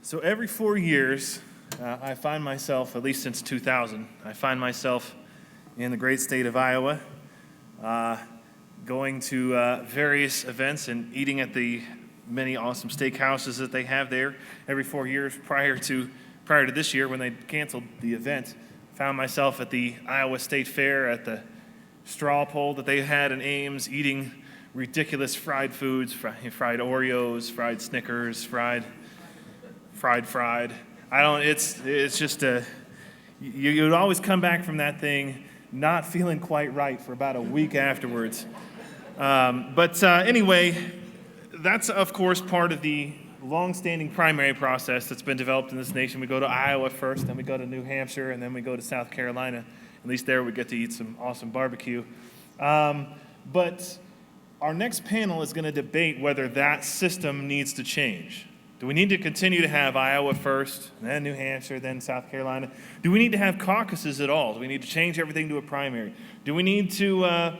So every 4 years, I find myself, at least since 2000, I find myself in the great state of Iowa, going to various events and eating at the many awesome steakhouses that they have there. Every 4 years prior to this year, when they canceled the event, found myself at the Iowa State Fair at the straw poll that they had in Ames, eating ridiculous fried foods, fried Oreos, fried Snickers, fried. It's just you would always come back from that thing not feeling quite right for about a week afterwards. Anyway, that's of course part of the long-standing primary process that's been developed in this nation. We go to Iowa first, then we go to New Hampshire, and then we go to South Carolina. At least there we get to eat some awesome barbecue. But our next panel is going to debate whether that system needs to change. Do we need to continue to have Iowa first, then New Hampshire, then South Carolina? Do we need to have caucuses at all? Do we need to change everything to a primary? Do we need to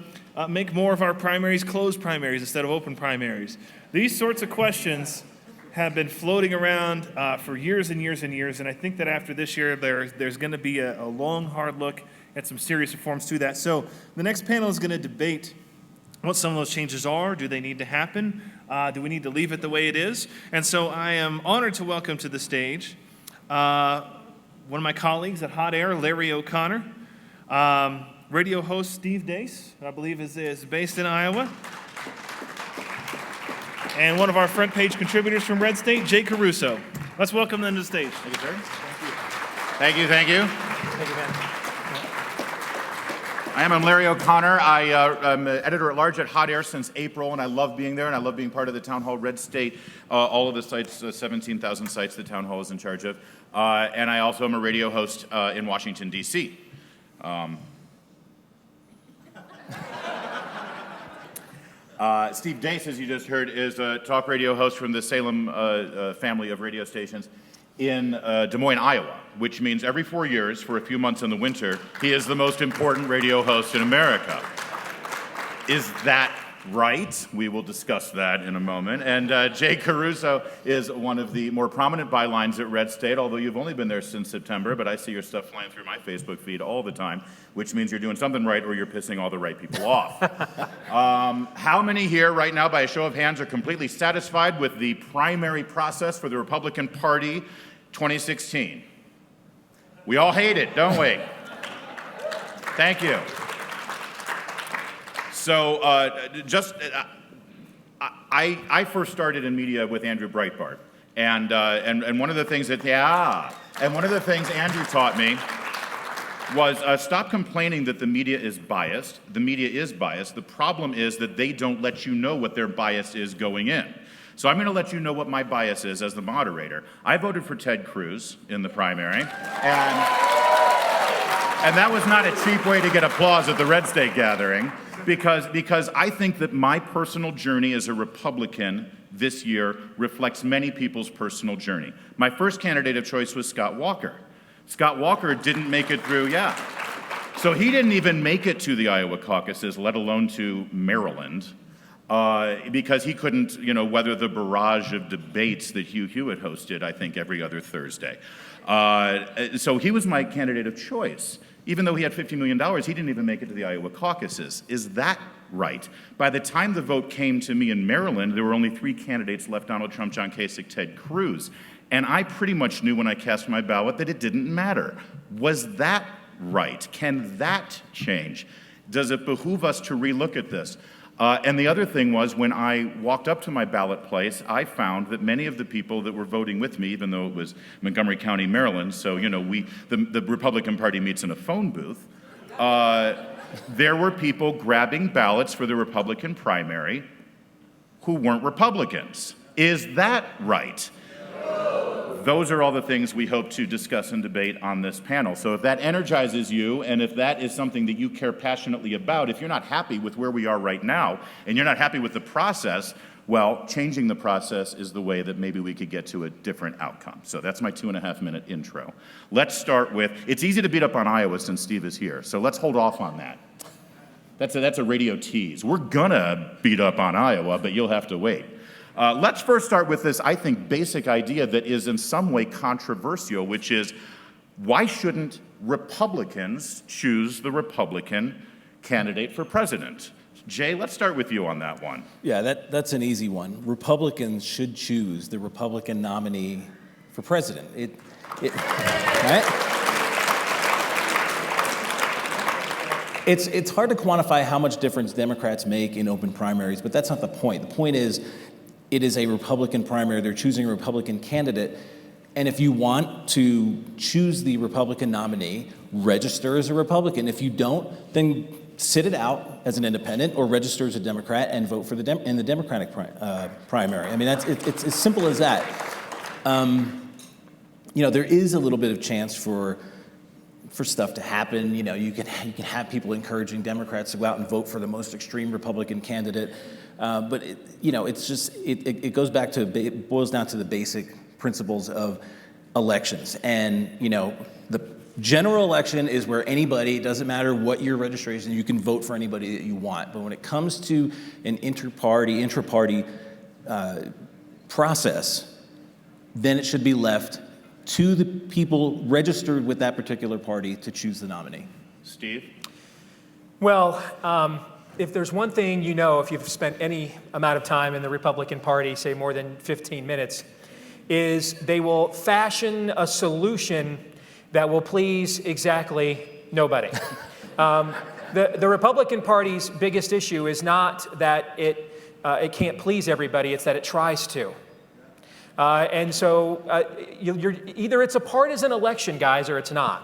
make more of our primaries closed primaries instead of open primaries? These sorts of questions have been floating around for years and years and years, and I think that after this year, there's going to be a long, hard look at some serious reforms to that. So the next panel is going to debate what some of those changes are. Do they need to happen? Do we need to leave it the way it is? And so I am honored to welcome to the stage one of my colleagues at Hot Air, Larry O'Connor, radio host Steve Deace, who I believe is based in Iowa, and one of our front page contributors from Red State, Jay Caruso. Let's welcome them to the stage. Thank you, sir. Thank you. Thank you. Thank you, man. I'm Larry O'Connor. I'm editor-at-large at Hot Air since April, and I love being there, and I love being part of the Town Hall Red State, all of the sites, 17,000 sites the Town Hall is in charge of. And I also am a radio host in Washington, D.C. Steve Deace, as you just heard, is a talk radio host from the Salem family of radio stations in Des Moines, Iowa, which means every 4 years, for a few months in the winter, he is the most important radio host in America. Is that right? We will discuss that in a moment. And Jay Caruso is one of the more prominent bylines at Red State, although you've only been there since September, but I see your stuff flying through my Facebook feed all the time, which means you're doing something right or you're pissing all the right people off. How many here right now, by a show of hands, are completely satisfied with the primary process for the Republican Party 2016? We all hate it, don't we? Thank you. So I first started in media with Andrew Breitbart, and one of the things Andrew taught me was stop complaining that the media is biased. The media is biased. The problem is that they don't let you know what their bias is going in. So I'm going to let you know what my bias is as the moderator. I voted for Ted Cruz in the primary, and that was not a cheap way to get applause at the Red State gathering, because I think that my personal journey as a Republican this year reflects many people's personal journey. My first candidate of choice was Scott Walker. Scott Walker didn't make it through, So he didn't even make it to the Iowa caucuses, let alone to Maryland, because he couldn't, weather the barrage of debates that Hugh Hewitt hosted, I think, every other Thursday. So he was my candidate of choice. Even though he had $50 million, he didn't even make it to the Iowa caucuses. Is that right? By the time the vote came to me in Maryland, there were only 3 candidates left: Donald Trump, John Kasich, Ted Cruz. And I pretty much knew when I cast my ballot that it didn't matter. Was that right? Can that change? Does it behoove us to relook at this? And the other thing was, when I walked up to my ballot place, I found that many of the people that were voting with me, even though it was Montgomery County, Maryland, so the Republican Party meets in a phone booth, there were people grabbing ballots for the Republican primary who weren't Republicans. Is that right? Those are all the things we hope to discuss and debate on this panel. So if that energizes you, and if that is something that you care passionately about, if you're not happy with where we are right now, and you're not happy with the process, well, changing the process is the way that maybe we could get to a different outcome. So that's my 2.5-minute intro. Let's start with, it's easy to beat up on Iowa since Steve is here, so let's hold off on that. That's a radio tease. We're gonna beat up on Iowa, but you'll have to wait. Let's first start with this, I think, basic idea that is in some way controversial, which is, why shouldn't Republicans choose the Republican candidate for president? Jay, let's start with you on that one. Yeah, that's an easy one. Republicans should choose the Republican nominee for president. Right? It's hard to quantify how much difference Democrats make in open primaries, but that's not the point. The point is, it is a Republican primary. They're choosing a Republican candidate. And if you want to choose the Republican nominee, register as a Republican. If you don't, then sit it out as an independent or register as a Democrat and vote for in the Democratic primary. I mean, it's as simple as that. There is a little bit of chance for stuff to happen. You can have people encouraging Democrats to go out and vote for the most extreme Republican candidate. But it goes back to, it boils down to the basic principles of elections. And, the general election is where anybody, it doesn't matter what your registration, you can vote for anybody that you want. But when it comes to an intra-party process, then it should be left to the people registered with that particular party to choose the nominee. Steve? Well, if there's one thing if you've spent any amount of time in the Republican Party, say more than 15 minutes, is they will fashion a solution that will please exactly nobody. The Republican Party's biggest issue is not that it can't please everybody, it's that it tries to. And so you're either it's a partisan election, guys, or it's not.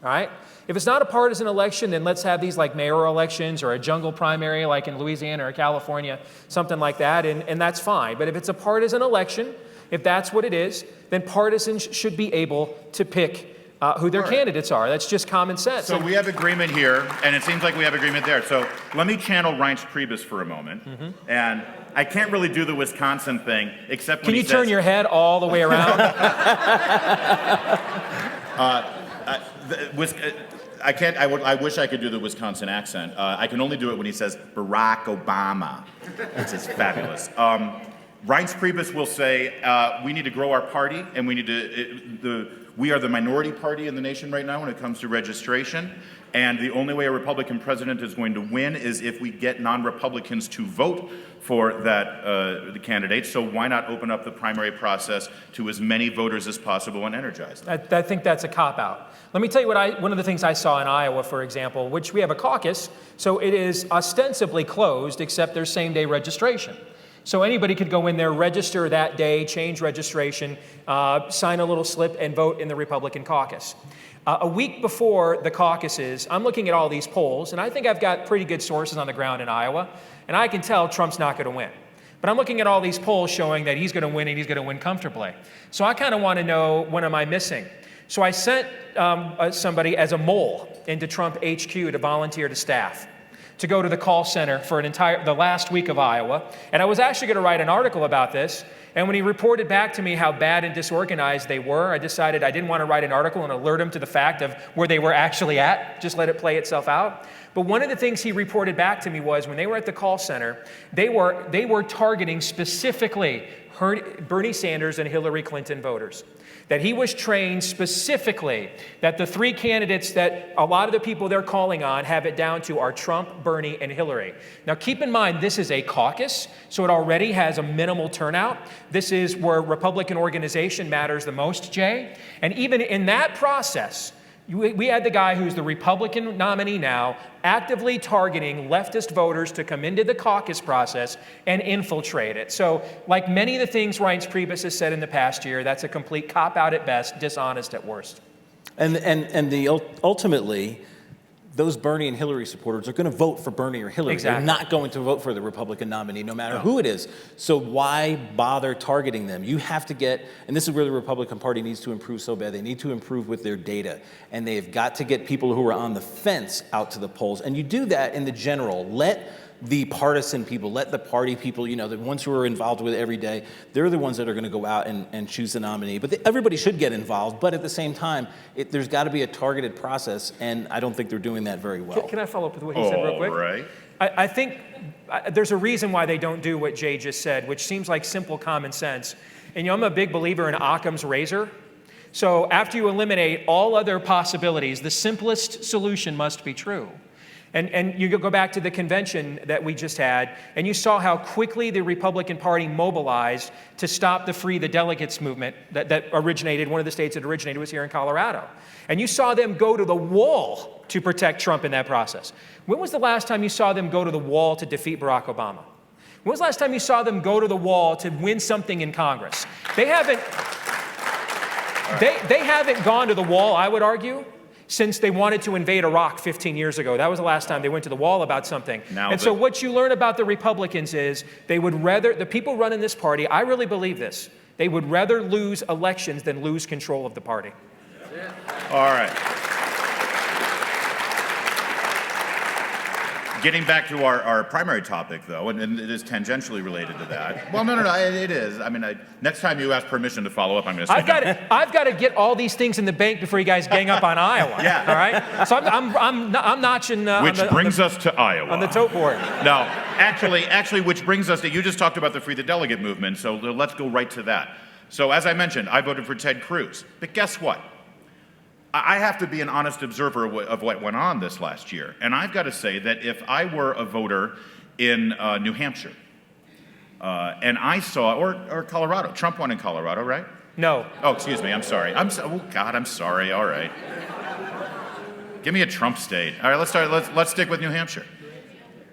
All right? If it's not a partisan election, then let's have these like mayoral elections or a jungle primary like in Louisiana or California, something like that, and that's fine. But if it's a partisan election, if that's what it is, then partisans should be able to pick who their candidates are. That's just common sense. So we have agreement here, and it seems like we have agreement there. So let me channel Reince Priebus for a moment. And I can't really do the Wisconsin thing, except when Can you turn your head all the way around? I can't. I wish I could do the Wisconsin accent. I can only do it when he says Barack Obama. It's just fabulous. Reince Priebus will say, we need to grow our party, and we need to, we are the minority party in the nation right now when it comes to registration, and the only way a Republican president is going to win is if we get non-Republicans to vote for the candidate, so why not open up the primary process to as many voters as possible and energize them? I think that's a cop-out. Let me tell you one of the things I saw in Iowa, for example, which we have a caucus, so it is ostensibly closed, except there's same-day registration. So anybody could go in there, register that day, change registration, sign a little slip, and vote in the Republican caucus. A week before the caucuses, I'm looking at all these polls, and I think I've got pretty good sources on the ground in Iowa, and I can tell Trump's not going to win. But I'm looking at all these polls showing that he's going to win, and he's going to win comfortably. So I kind of want to know, what am I missing? So I sent somebody as a mole into Trump HQ to volunteer to staff, to go to the call center for the last week of Iowa. And I was actually going to write an article about this. And when he reported back to me how bad and disorganized they were, I decided I didn't want to write an article and alert him to the fact of where they were actually at, just let it play itself out. But one of the things he reported back to me was when they were at the call center, they were targeting specifically Bernie Sanders and Hillary Clinton voters. That he was trained specifically that the three candidates that a lot of the people they're calling on have it down to are Trump, Bernie, and Hillary. Now keep in mind, this is a caucus, so it already has a minimal turnout. This is where Republican organization matters the most, Jay. And even in that process, we had the guy who's the Republican nominee now actively targeting leftist voters to come into the caucus process and infiltrate it. So like many of the things Reince Priebus has said in the past year, that's a complete cop-out at best, dishonest at worst. Ultimately, those Bernie and Hillary supporters are going to vote for Bernie or Hillary. Exactly. They're not going to vote for the Republican nominee, no matter who it is. So why bother targeting them? You have to get, and this is where the Republican Party needs to improve so bad. They need to improve with their data. And they've got to get people who are on the fence out to the polls. And you do that in the general. Let the partisan people, let the party people, the ones who are involved with it every day, they're the ones that are going to go out and choose the nominee. But everybody should get involved, but at the same time, there's got to be a targeted process, and I don't think they're doing that very well. Can I follow up with what he said real quick? All right. I think there's a reason why they don't do what Jay just said, which seems like simple common sense. And I'm a big believer in Occam's razor. So after you eliminate all other possibilities, the simplest solution must be true. And you go back to the convention that we just had, and you saw how quickly the Republican Party mobilized to stop the Free the Delegates movement that originated, one of the states that originated was here in Colorado. And you saw them go to the wall to protect Trump in that process. When was the last time you saw them go to the wall to defeat Barack Obama? When was the last time you saw them go to the wall to win something in Congress? They haven't gone to the wall, I would argue, since they wanted to invade Iraq 15 years ago. That was the last time they went to the wall about something. So what you learn about the Republicans is they would rather, the people running this party, I really believe this, they would rather lose elections than lose control of the party. All right. Getting back to our primary topic, though, and it is tangentially related to that. Well, no, it is. I mean, next time you ask permission to follow up, I'm going to say I've got to get all these things in the bank before you guys gang up on Iowa. Yeah. All right. So I'm notching. Which brings us to Iowa. On the tote board. No, actually, which brings us to, you just talked about the Free the Delegate movement, so let's go right to that. So as I mentioned, I voted for Ted Cruz. But guess what? I have to be an honest observer of what went on this last year. And I've got to say that if I were a voter in New Hampshire, and I saw, or Colorado, Trump won in Colorado, right? No. Oh, excuse me, I'm sorry. I'm sorry, all right. Give me a Trump state. All right, let's stick with New Hampshire.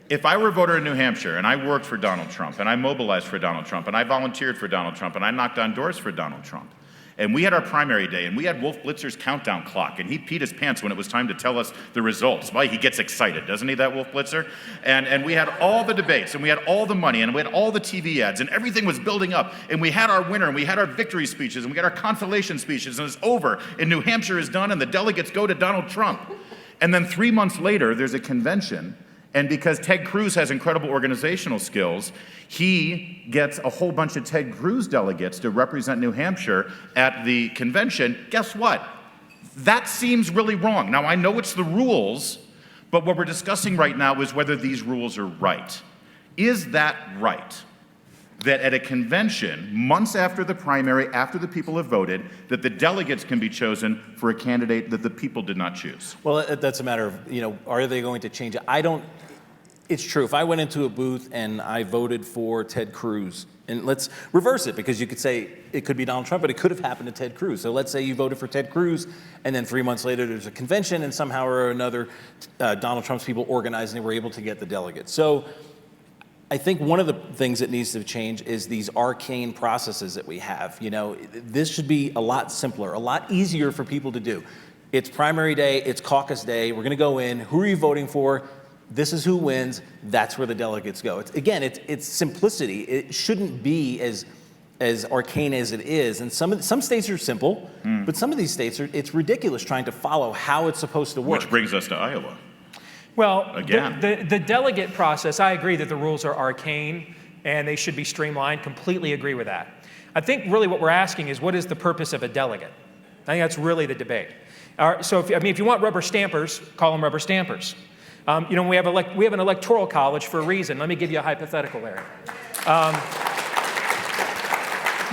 If I were a voter in New Hampshire and I worked for Donald Trump and I mobilized for Donald Trump and I volunteered for Donald Trump and I knocked on doors for Donald Trump, and we had our primary day, and we had Wolf Blitzer's countdown clock, and he peed his pants when it was time to tell us the results. Why, he gets excited, doesn't he, that Wolf Blitzer? And we had all the debates, and we had all the money, and we had all the TV ads, and everything was building up, and we had our winner, and we had our victory speeches, and we got our consolation speeches, and it's over, and New Hampshire is done, and the delegates go to Donald Trump. And then 3 months later, there's a convention, and because Ted Cruz has incredible organizational skills, he gets a whole bunch of Ted Cruz delegates to represent New Hampshire at the convention. Guess what? That seems really wrong. Now, I know it's the rules, but what we're discussing right now is whether these rules are right. Is that right? That at a convention, months after the primary, after the people have voted, that the delegates can be chosen for a candidate that the people did not choose? Well, that's a matter of, are they going to change it? It's true. If I went into a booth and I voted for Ted Cruz, and let's reverse it, because you could say it could be Donald Trump, but it could have happened to Ted Cruz. So let's say you voted for Ted Cruz, and then 3 months later there's a convention, and somehow or another Donald Trump's people organized and they were able to get the delegates. So I think one of the things that needs to change is these arcane processes that we have. This should be a lot simpler, a lot easier for people to do. It's primary day, it's caucus day, we're going to go in, who are you voting for? This is who wins. That's where the delegates go. It's simplicity. It shouldn't be as arcane as it is. And some states are simple, but some of these states it's ridiculous trying to follow how it's supposed to work. Which brings us to Iowa. Well, again, the delegate process, I agree that the rules are arcane and they should be streamlined. Completely agree with that. I think really what we're asking is, what is the purpose of a delegate? I think that's really the debate. So if you want rubber stampers, call them rubber stampers. We have an electoral college for a reason. Let me give you a hypothetical, Larry.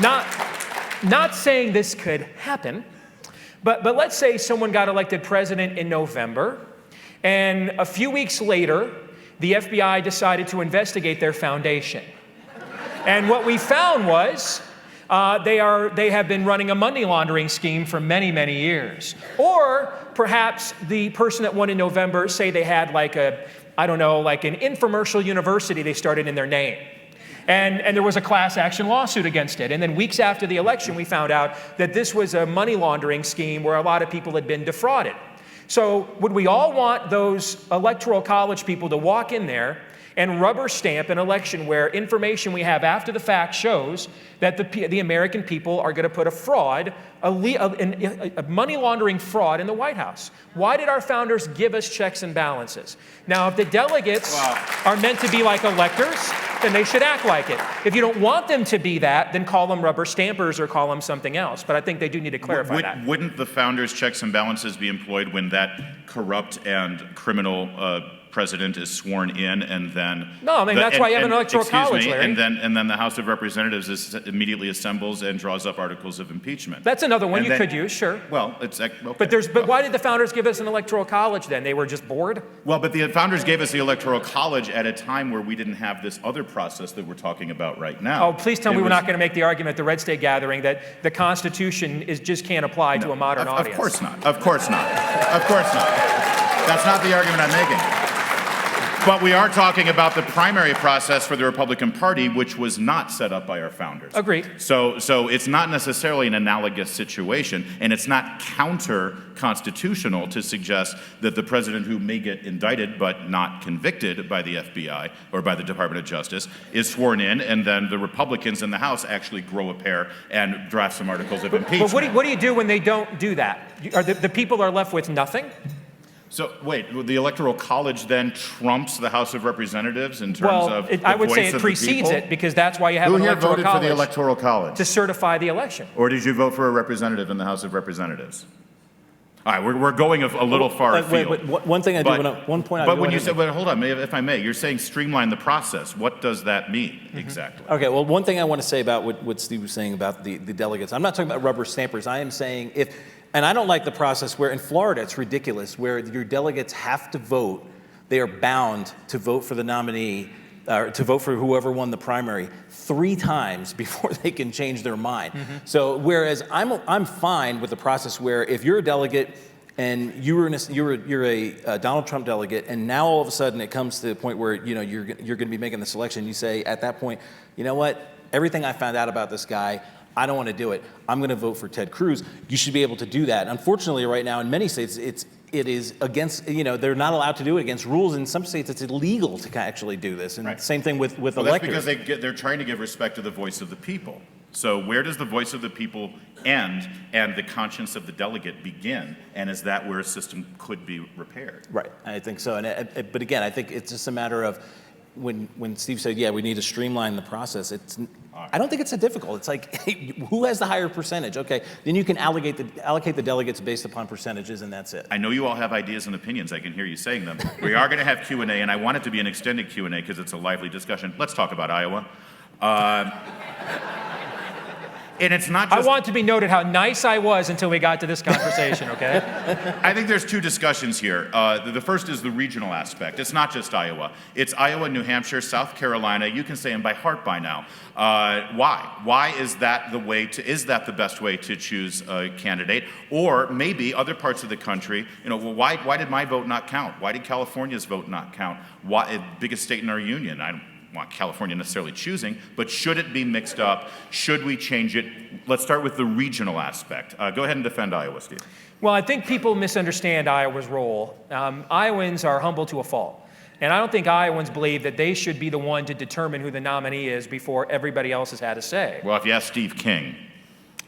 Not saying this could happen, but let's say someone got elected president in November, and a few weeks later, the FBI decided to investigate their foundation. And what we found was they have been running a money laundering scheme for many, many years. Or perhaps the person that won in November, say they had like an infomercial university they started in their name. And there was a class action lawsuit against it. And then weeks after the election, we found out that this was a money laundering scheme where a lot of people had been defrauded. So would we all want those electoral college people to walk in there and rubber stamp an election where information we have after the fact shows that the American people are going to put a fraud, a money laundering fraud in the White House. Why did our founders give us checks and balances? Now, if the delegates are meant to be like electors, then they should act like it. If you don't want them to be that, then call them rubber stampers or call them something else. But I think they do need to clarify that. Wouldn't the founders' checks and balances be employed when that corrupt and criminal president is sworn in, and then no, I mean that's why you have an electoral college, Larry. And then the House of Representatives immediately assembles and draws up articles of impeachment. That's another one you could use, sure. Well, it's okay. But why did the founders give us an electoral college then? They were just bored? Well, but the founders gave us the electoral college at a time where we didn't have this other process that we're talking about right now. Oh, please tell me we're not going to make the argument at the Red State Gathering that the Constitution just can't apply to a modern audience. Of course not. Of course not. Of course not. That's not the argument I'm making. But we are talking about the primary process for the Republican Party, which was not set up by our founders. Agreed. So it's not necessarily an analogous situation, and it's not counter-constitutional to suggest that the president who may get indicted but not convicted by the FBI or by the Department of Justice is sworn in, and then the Republicans in the House actually grow a pair and draft some articles of impeachment. But what do you do when they don't do that? Are the people are left with nothing? So wait, the Electoral College then trumps the House of Representatives in terms of the I would say voice it of the precedes people? it because that's why you have Who an here electoral voted college for the Electoral College? to certify the election. Or did you vote for a representative in the House of Representatives? All right, we're going a little far afield. Wait, one thing I do want to, one point I do But when want you to say, hold on, if I may, you're saying streamline the process. What does that mean exactly? Okay, well, one thing I want to say about what Steve was saying about the delegates, I'm not talking about rubber stampers. I am saying and I don't like the process where in Florida it's ridiculous, where your delegates have to vote. They are bound to vote for the nominee, or to vote for whoever won the primary 3 times before they can change their mind. So whereas I'm fine with the process where if you're a delegate and you're a Donald Trump delegate, and now all of a sudden it comes to the point where you're going to be making the selection, you say at that point, you know what? Everything I found out about this guy, I don't want to do it. I'm going to vote for Ted Cruz. You should be able to do that. Unfortunately, right now in many states, it is against, they're not allowed to do it against rules. In some states, it's illegal to actually do this. And same thing with electors. That's because they're trying to give respect to the voice of the people. So where does the voice of the people end and the conscience of the delegate begin? And is that where a system could be repaired? Right, I think so. But again, I think it's just a matter of when Steve said, yeah, we need to streamline the process, I don't think it's that difficult. It's like, hey, who has the higher percentage? Okay, then you can allocate the delegates based upon percentages, and that's it. I know you all have ideas and opinions. I can hear you saying them. We are going to have Q&A, and I want it to be an extended Q&A because it's a lively discussion. Let's talk about Iowa. And it's not just... I want to be noted how nice I was until we got to this conversation, okay? I think there's 2 discussions here. The first is the regional aspect. It's not just Iowa. It's Iowa, New Hampshire, South Carolina. You can say them by heart by now. Why? Why is that the best way to choose a candidate? Or maybe other parts of the country, why did my vote not count? Why did California's vote not count? Why, biggest state in our union? I don't want California necessarily choosing, but should it be mixed up? Should we change it? Let's start with the regional aspect. Go ahead and defend Iowa, Steve. Well, I think people misunderstand Iowa's role. Iowans are humble to a fault. And I don't think Iowans believe that they should be the one to determine who the nominee is before everybody else has had a say. Well, if you ask Steve King.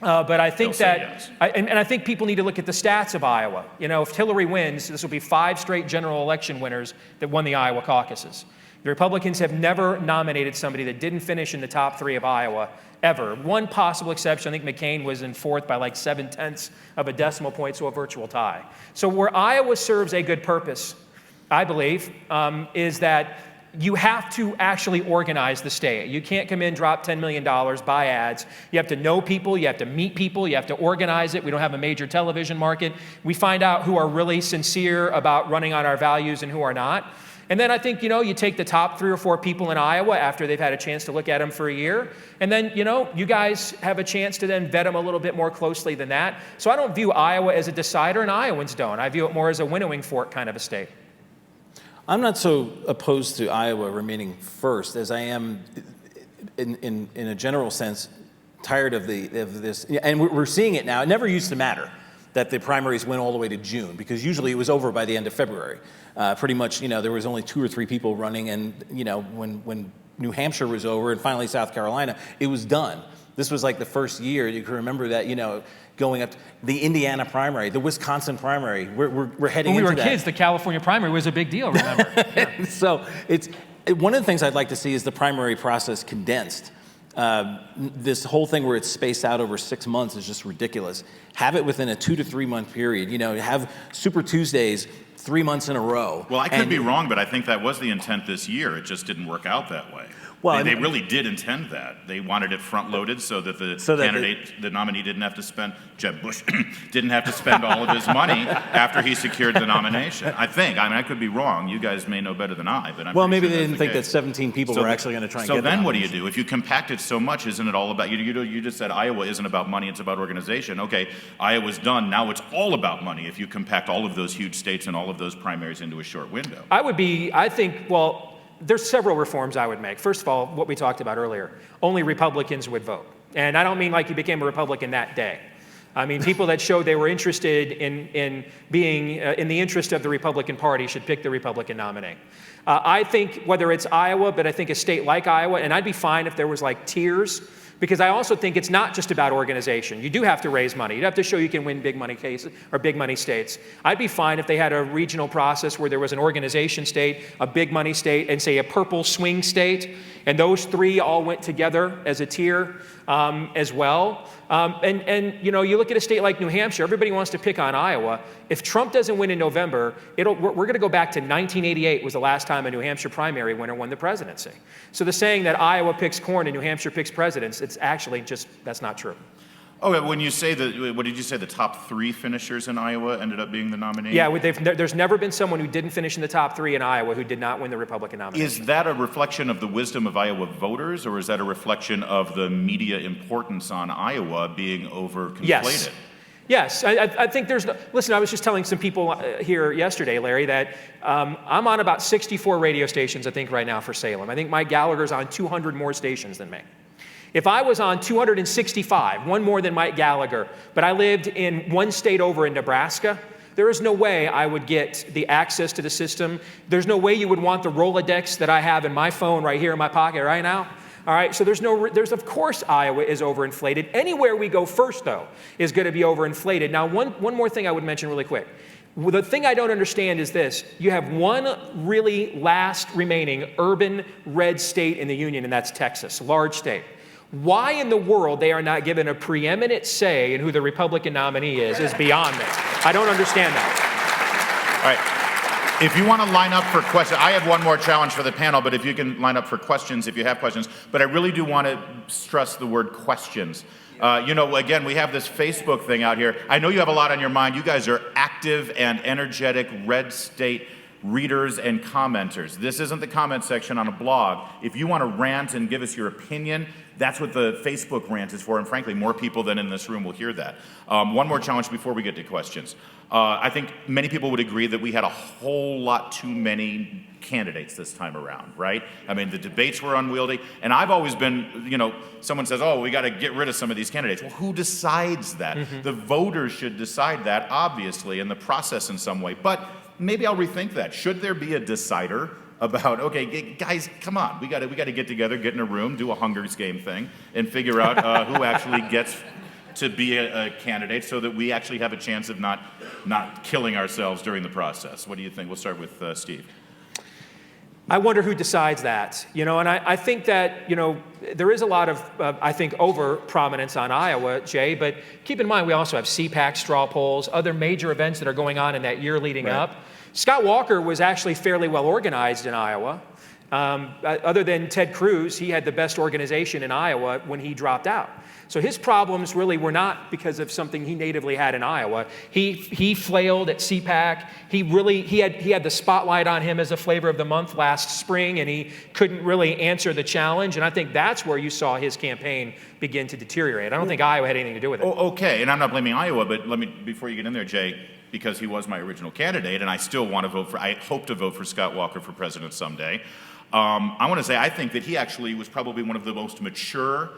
But I think that, yes. and I think people need to look at the stats of Iowa. If Hillary wins, this will be 5 straight general election winners that won the Iowa caucuses. The Republicans have never nominated somebody that didn't finish in the top 3 of Iowa, ever. One possible exception, I think McCain was in 4th by like 0.7 of a decimal point, so a virtual tie. So where Iowa serves a good purpose, I believe, is that you have to actually organize the state. You can't come in, drop $10 million, buy ads. You have to know people, you have to meet people, you have to organize it. We don't have a major television market. We find out who are really sincere about running on our values and who are not. And then I think, you take the top 3 or 4 people in Iowa after they've had a chance to look at them for a year. And then, you guys have a chance to then vet them a little bit more closely than that. So I don't view Iowa as a decider, and Iowans don't. I view it more as a winnowing fork kind of a state. I'm not so opposed to Iowa remaining first as I am, in a general sense, tired of this. And we're seeing it now. It never used to matter. that the primaries went all the way to June, because usually it was over by the end of February. Pretty much, there was only 2 or 3 people running, and when New Hampshire was over and finally South Carolina, it was done. This was like the first year. You can remember that, going up to the Indiana primary, the Wisconsin primary. We're heading into that. When we were kids, the California primary was a big deal, remember? Yeah. So one of the things I'd like to see is the primary process condensed. This whole thing where it's spaced out over 6 months is just ridiculous. Have it within a 2 to 3 month period. Have Super Tuesdays 3 months in a row. Well, I could be wrong, but I think that was the intent this year. It just didn't work out that way. Well, they really did intend that. They wanted it front-loaded so that the nominee didn't have to spend, Jeb Bush, didn't have to spend all of his money after he secured the nomination. I think. I could be wrong. You guys may know better than I, but I'm maybe sure they didn't think that 17 people were actually going to try and get So then what do you do? If you compact it so much, isn't it all about, you just said Iowa isn't about money, it's about organization. Okay, Iowa's done. Now it's all about money if you compact all of those huge states and all of those primaries into a short window. There's several reforms I would make. First of all, what we talked about earlier, only Republicans would vote. And I don't mean like you became a Republican that day. I mean, people that showed they were interested in being in the interest of the Republican Party should pick the Republican nominee. I think whether it's Iowa, but I think a state like Iowa, and I'd be fine if there was like tiers, because I also think it's not just about organization. You do have to raise money. You have to show you can win big money cases or big money states. I'd be fine if they had a regional process where there was an organization state, a big money state, and say a purple swing state, and those 3 all went together as a tier as well. You look at a state like New Hampshire, everybody wants to pick on Iowa. If Trump doesn't win in November, we're going to go back to 1988 was the last time a New Hampshire primary winner won the presidency. So the saying that Iowa picks corn and New Hampshire picks presidents, it's actually that's not true. Oh, when you say what did you say, the top 3 finishers in Iowa ended up being the nominee? Yeah, there's never been someone who didn't finish in the top 3 in Iowa who did not win the Republican nomination. Is that a reflection of the wisdom of Iowa voters, or is that a reflection of the media importance on Iowa being overconflated? Yes, I think listen, I was just telling some people here yesterday, Larry, that I'm on about 64 radio stations, I think, right now for Salem. I think Mike Gallagher's on 200 more stations than me. If I was on 265, one more than Mike Gallagher, but I lived in one state over in Nebraska, there is no way I would get the access to the system. There's no way you would want the Rolodex that I have in my phone right here in my pocket right now. All right, so there's of course Iowa is overinflated. Anywhere we go first, though, is going to be overinflated. Now, one more thing I would mention really quick. The thing I don't understand is this. You have one really last remaining urban red state in the union, and that's Texas, large state. Why in the world they are not given a preeminent say in who the Republican nominee is beyond me. I don't understand that. All right. If you want to line up for questions, I have one more challenge for the panel, but if you can line up for questions, if you have questions. But I really do want to stress the word questions. Again, we have this Facebook thing out here. I know you have a lot on your mind. You guys are active and energetic red state readers and commenters. This isn't the comment section on a blog. If you want to rant and give us your opinion, that's what the Facebook rant is for, and frankly, more people than in this room will hear that. One more challenge before we get to questions. I think many people would agree that we had a whole lot too many candidates this time around, right? I mean, the debates were unwieldy, and I've always been, someone says, we got to get rid of some of these candidates. Well, who decides that? Mm-hmm. The voters should decide that, obviously, in the process in some way, but maybe I'll rethink that. Should there be a decider about, okay, guys, come on, we got to get together, get in a room, do a Hunger Games thing, and figure out who actually gets to be a candidate, so that we actually have a chance of not killing ourselves during the process. What do you think? We'll start with Steve. I wonder who decides that, and I think that, there is a lot of, I think, over-prominence on Iowa, Jay, but keep in mind we also have CPAC straw polls, other major events that are going on in that year leading up. Scott Walker was actually fairly well organized in Iowa. Other than Ted Cruz, he had the best organization in Iowa when he dropped out. So his problems really were not because of something he natively had in Iowa. He flailed at CPAC. He had the spotlight on him as a flavor of the month last spring, and he couldn't really answer the challenge. And I think that's where you saw his campaign begin to deteriorate. I don't think Iowa had anything to do with it. Okay, and I'm not blaming Iowa, but let me, before you get in there, Jay, because he was my original candidate, and I still want to vote for, I hope to vote for Scott Walker for president someday. I want to say I think that he actually was probably one of the most mature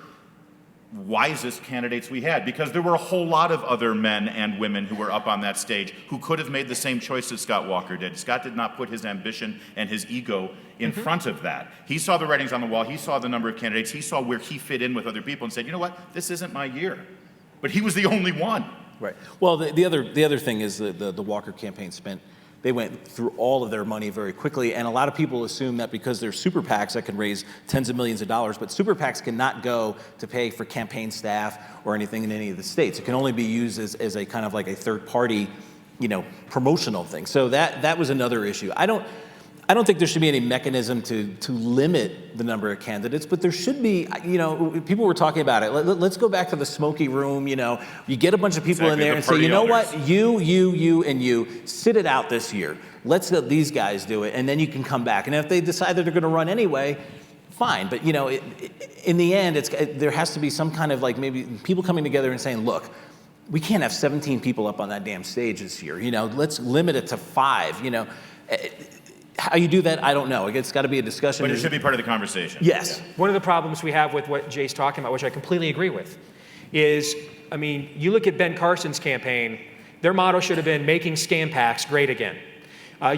wisest candidates we had, because there were a whole lot of other men and women who were up on that stage who could have made the same choice that Scott Walker did. Scott did not put his ambition and his ego in front of that. He saw the writings on the wall, he saw the number of candidates, he saw where he fit in with other people and said, you know what, this isn't my year. But he was the only one. Right. Well, the other thing is the Walker campaign they went through all of their money very quickly, and a lot of people assume that because they're super PACs that can raise tens of millions of dollars, but super PACs cannot go to pay for campaign staff or anything in any of the states. It can only be used as a kind of like a third party, promotional thing. So that was another issue. I don't think there should be any mechanism to limit the number of candidates, but there should be, people were talking about it. Let's go back to the smoky room, you get a bunch of people in there and say, you know what, you, and you, sit it out this year. Let's let these guys do it, and then you can come back. And if they decide that they're going to run anyway, fine. But, in the end, there has to be some kind of maybe people coming together and saying, look, we can't have 17 people up on that damn stage this year. Let's limit it to 5, How you do that, I don't know. It's got to be a discussion. But it should be part of the conversation. Yes. One of the problems we have with what Jay's talking about, which I completely agree with, is, you look at Ben Carson's campaign, their motto should have been making scam PACs great again.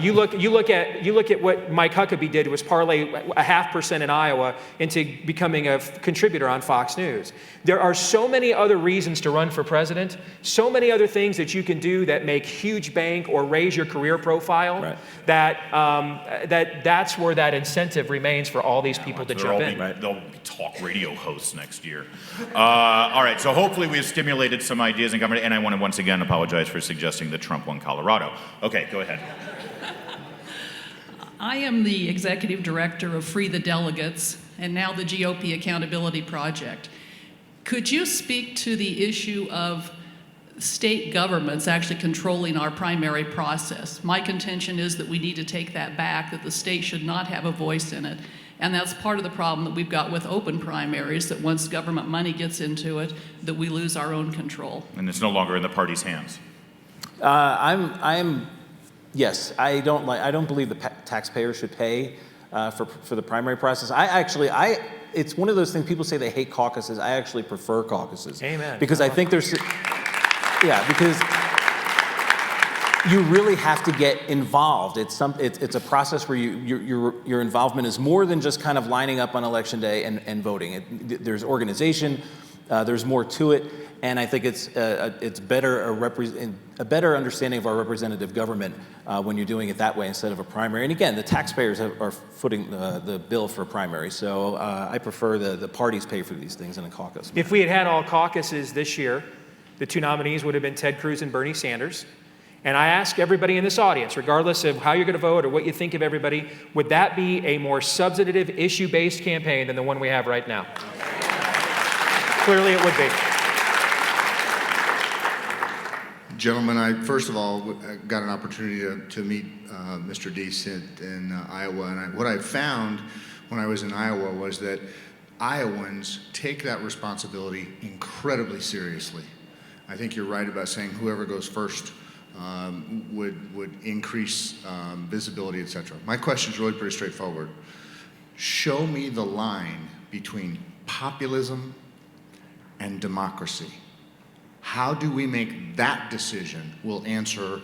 You look at what Mike Huckabee did, was parlay 0.5% in Iowa into becoming a contributor on Fox News. There are so many other reasons to run for president, so many other things that you can do that make huge bank or raise your career profile, right, that's where that incentive remains for all these people to jump in. They'll be talk radio hosts next year. All right, so hopefully we have stimulated some ideas in government, and I want to once again apologize for suggesting that Trump won Colorado. Okay, go ahead. I am the executive director of Free the Delegates and now the GOP Accountability Project. Could you speak to the issue of state governments actually controlling our primary process? My contention is that we need to take that back, that the state should not have a voice in it. And that's part of the problem that we've got with open primaries, that once government money gets into it, that we lose our own control. And it's no longer in the party's hands. Yes, I don't believe the taxpayer should pay for the primary process. It's one of those things, people say they hate caucuses. I actually prefer caucuses. Amen. Because I think because you really have to get involved. It's a process where your involvement is more than just kind of lining up on election day and voting. There's organization, there's more to it. And I think it's better a better understanding of our representative government when you're doing it that way instead of a primary. And again, the taxpayers are footing the bill for a primary, so I prefer the parties pay for these things in a caucus. If we had had all caucuses this year, the 2 nominees would have been Ted Cruz and Bernie Sanders. And I ask everybody in this audience, regardless of how you're going to vote or what you think of everybody, would that be a more substantive, issue-based campaign than the one we have right now? Clearly it would be. Gentlemen, I first of all got an opportunity to meet Mr. Deace in Iowa, and what I found when I was in Iowa was that Iowans take that responsibility incredibly seriously. I think you're right about saying whoever goes first would increase visibility, etc. My question is really pretty straightforward. Show me the line between populism and democracy. How do we make that decision? We'll answer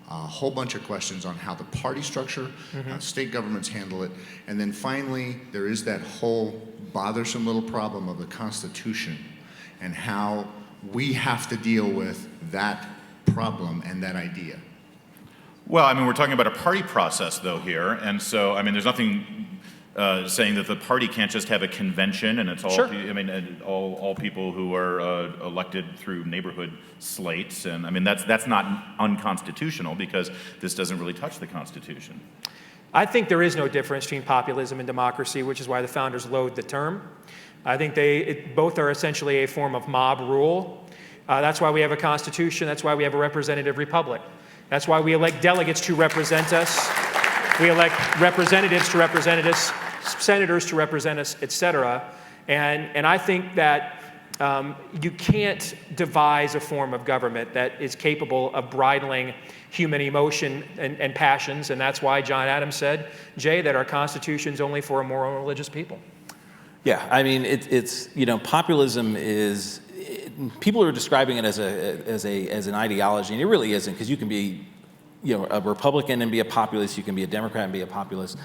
a whole bunch of questions on how the party structure, how state governments handle it, and then finally there is that whole bothersome little problem of the Constitution and how we have to deal with that problem and that idea. Well, we're talking about a party process though here, and so there's nothing saying that the party can't just have a convention and it's all, sure, all people who are elected through neighborhood slates, and that's not unconstitutional because this doesn't really touch the Constitution. I think there is no difference between populism and democracy, which is why the founders loathed the term. I think both are essentially a form of mob rule. That's why we have a constitution. That's why we have a representative republic. That's why we elect delegates to represent us. We elect representatives to represent us, senators to represent us, et cetera. And I think that you can't devise a form of government that is capable of bridling human emotion and passions. And that's why John Adams said, Jay, that our Constitution's only for a moral and religious people. Yeah, I mean, it's populism is. People are describing it as an ideology, and it really isn't, because you can be, a Republican and be a populist. You can be a Democrat and be a populist.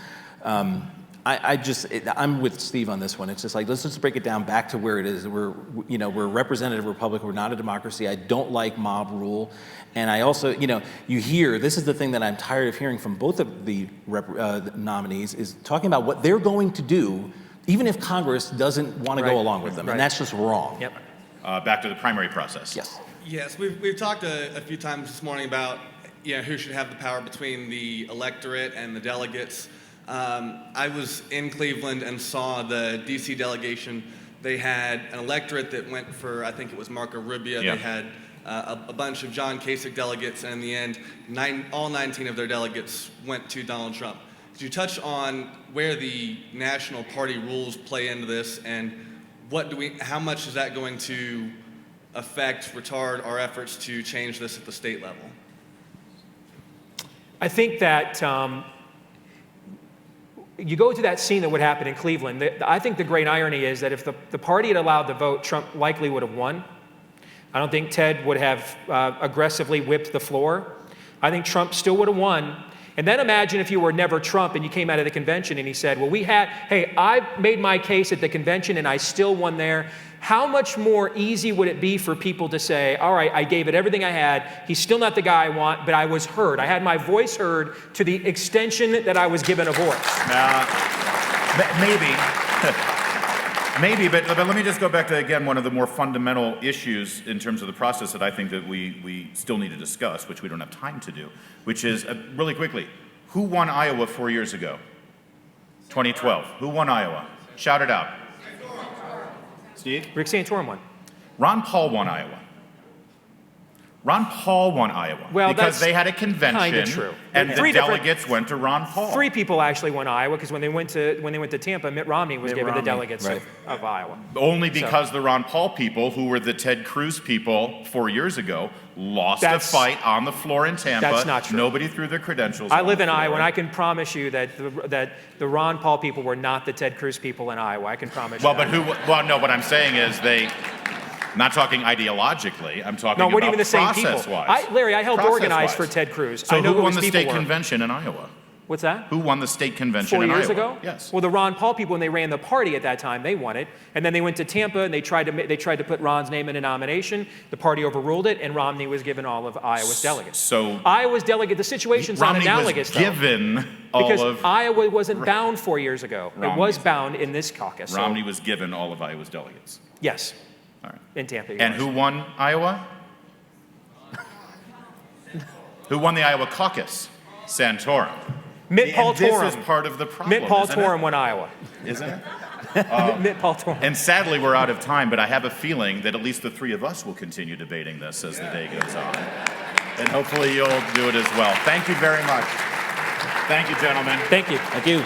I'm with Steve on this one. It's just like, let's just break it down back to where it is. We're a representative republic. We're not a democracy. I don't like mob rule. And I also, you hear, this is the thing that I'm tired of hearing from both of the nominees, is talking about what they're going to do, even if Congress doesn't want to go along with them. And that's just wrong. Yep. Back to the primary process. Yes. Yes, we've talked a few times this morning about who should have the power between the electorate and the delegates. I was in Cleveland and saw the DC delegation. They had an electorate that went for, I think it was Marco Rubio. Yeah. They had a bunch of John Kasich delegates, and in the end, all 19 of their delegates went to Donald Trump. Could you touch on where the national party rules play into this, and how much is that going to affect, retard our efforts to change this at the state level? I think that you go to that scene that would happen in Cleveland. I think the great irony is that if the party had allowed the vote, Trump likely would have won. I don't think Ted would have aggressively whipped the floor. I think Trump still would have won. And then imagine if you were never Trump and you came out of the convention and he said, well, I made my case at the convention and I still won there. How much more easy would it be for people to say, all right, I gave it everything I had. He's still not the guy I want, but I was heard. I had my voice heard to the extension that I was given a voice. Maybe, but let me just go back to, again, one of the more fundamental issues in terms of the process that I think that we still need to discuss, which we don't have time to do, which is, really quickly, who won Iowa 4 years ago? 2012. Who won Iowa? Shout it out. Steve? Rick Santorum won. Ron Paul won Iowa. Ron Paul won Iowa because they had a convention, kinda true. and the delegates went to Ron Paul. 3 people actually won Iowa, because when they went to Tampa, Mitt Romney was given the delegates of Iowa. Only because the Ron Paul people, who were the Ted Cruz people 4 years ago, lost a fight on the floor in Tampa. That's not true. Nobody threw their credentials. I live in Iowa, and I can promise you that the Ron Paul people were not the Ted Cruz people in Iowa. I can promise you. No, what I'm saying is not talking ideologically, I'm talking we're about even the same people. process-wise. Larry, I helped organize Process-wise. for Ted Cruz. So I know who won his the people state were. convention in Iowa? What's that? Who won the state convention 4 in Iowa? years ago? Yes. Well, the Ron Paul people, when they ran the party at that time, they won it. And then they went to Tampa and they tried to put Ron's name in a nomination. The party overruled it, and Romney was given all of Iowa's delegates. So Iowa's delegate, the situation's not analogous, though. given all Because of Iowa wasn't bound 4 years ago. It Romney. was bound in this caucus. so- Romney was given all of Iowa's delegates. Yes, All right. in Tampa. he And was. who won Iowa? Who won the Iowa caucus? Santorum. Mitt Paul And this Torum. is part of the problem, Mitt Paul isn't it? Torum won Iowa. Isn't it? Mitt Paul Torum. And sadly, we're out of time, but I have a feeling that at least the 3 of us will continue debating this as the day goes on. And hopefully you'll do it as well. Thank you very much. Thank you, gentlemen. Thank you. Thank you.